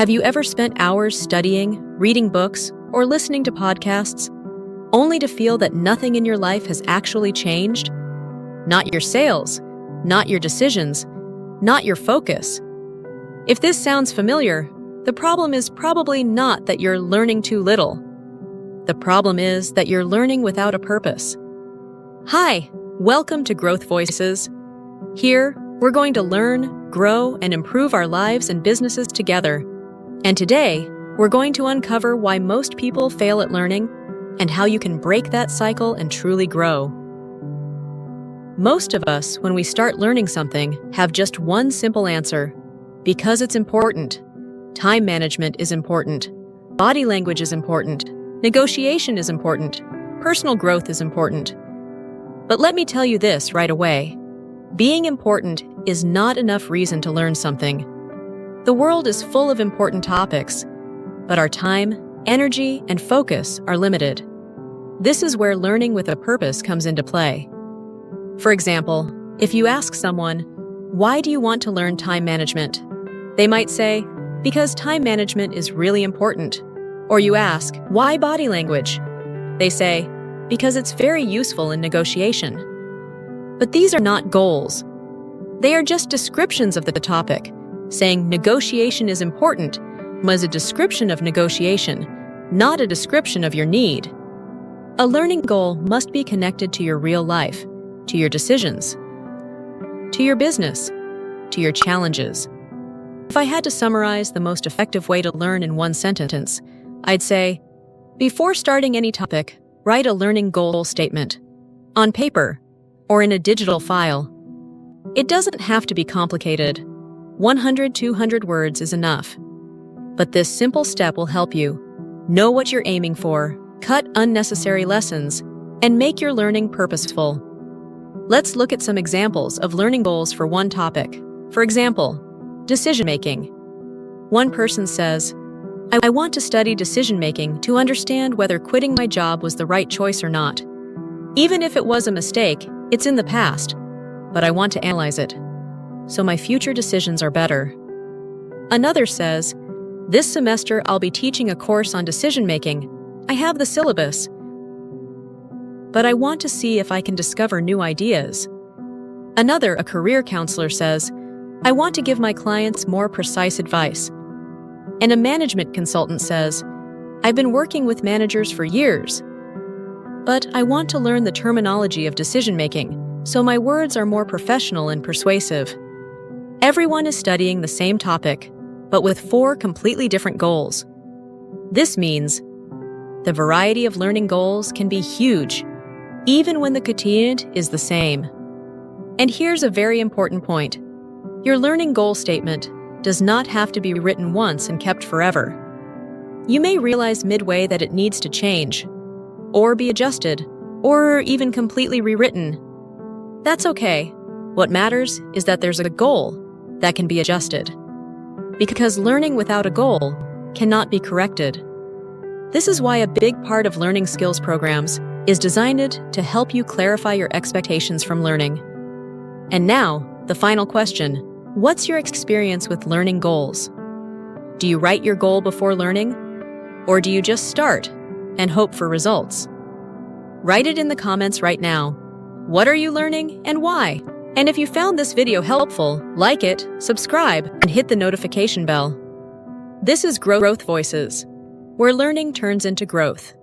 Have you ever spent hours studying, reading books, or listening to podcasts, only to feel that nothing in your life has actually changed? Not your sales, not your decisions, not your focus. If this sounds familiar, the problem is probably not that you're learning too little. The problem is that you're learning without a purpose. Hi, welcome to Growth Voices. Here, we're going to learn, grow, and improve our lives and businesses together. And today, we're going to uncover why most people fail at learning and how you can break that cycle and truly grow. Most of us, when we start learning something, have just one simple answer: because it's important. Time management is important. Body language is important. Negotiation is important. Personal growth is important. But let me tell you this right away. Being important is not enough reason to learn something. The world is full of important topics, but our time, energy, and focus are limited. This is where learning with a purpose comes into play. For example, if you ask someone, "Why do you want to learn time management?" They might say, "Because time management is really important." Or you ask, "Why body language?" They say, "Because it's very useful in negotiation." But these are not goals. They are just descriptions of the topic. Saying negotiation is important was a description of negotiation, not a description of your need. A learning goal must be connected to your real life, to your decisions, to your business, to your challenges. If I had to summarize the most effective way to learn in one sentence, I'd say, before starting any topic, write a learning goal statement on paper or in a digital file. It doesn't have to be complicated. 100-200 words is enough. But this simple step will help you know what you're aiming for, cut unnecessary lessons, and make your learning purposeful. Let's look at some examples of learning goals for one topic. For example, decision-making. One person says, I want to study decision-making to understand whether quitting my job was the right choice or not. Even if it was a mistake, it's in the past, but I want to analyze it, so my future decisions are better. Another says, this semester I'll be teaching a course on decision-making. I have the syllabus, but I want to see if I can discover new ideas. Another, a career counselor, says, I want to give my clients more precise advice. And a management consultant says, I've been working with managers for years, but I want to learn the terminology of decision-making, so my words are more professional and persuasive. Everyone is studying the same topic, but with 4 completely different goals. This means the variety of learning goals can be huge, even when the content is the same. And here's a very important point. Your learning goal statement does not have to be written once and kept forever. You may realize midway that it needs to change, or be adjusted, or even completely rewritten. That's okay. What matters is that there's a goal that can be adjusted. Because learning without a goal cannot be corrected. This is why a big part of learning skills programs is designed to help you clarify your expectations from learning. And now, the final question. What's your experience with learning goals? Do you write your goal before learning? Or do you just start and hope for results? Write it in the comments right now. What are you learning and why? And if you found this video helpful, like it, subscribe, and hit the notification bell. This is Growth Voices, where learning turns into growth.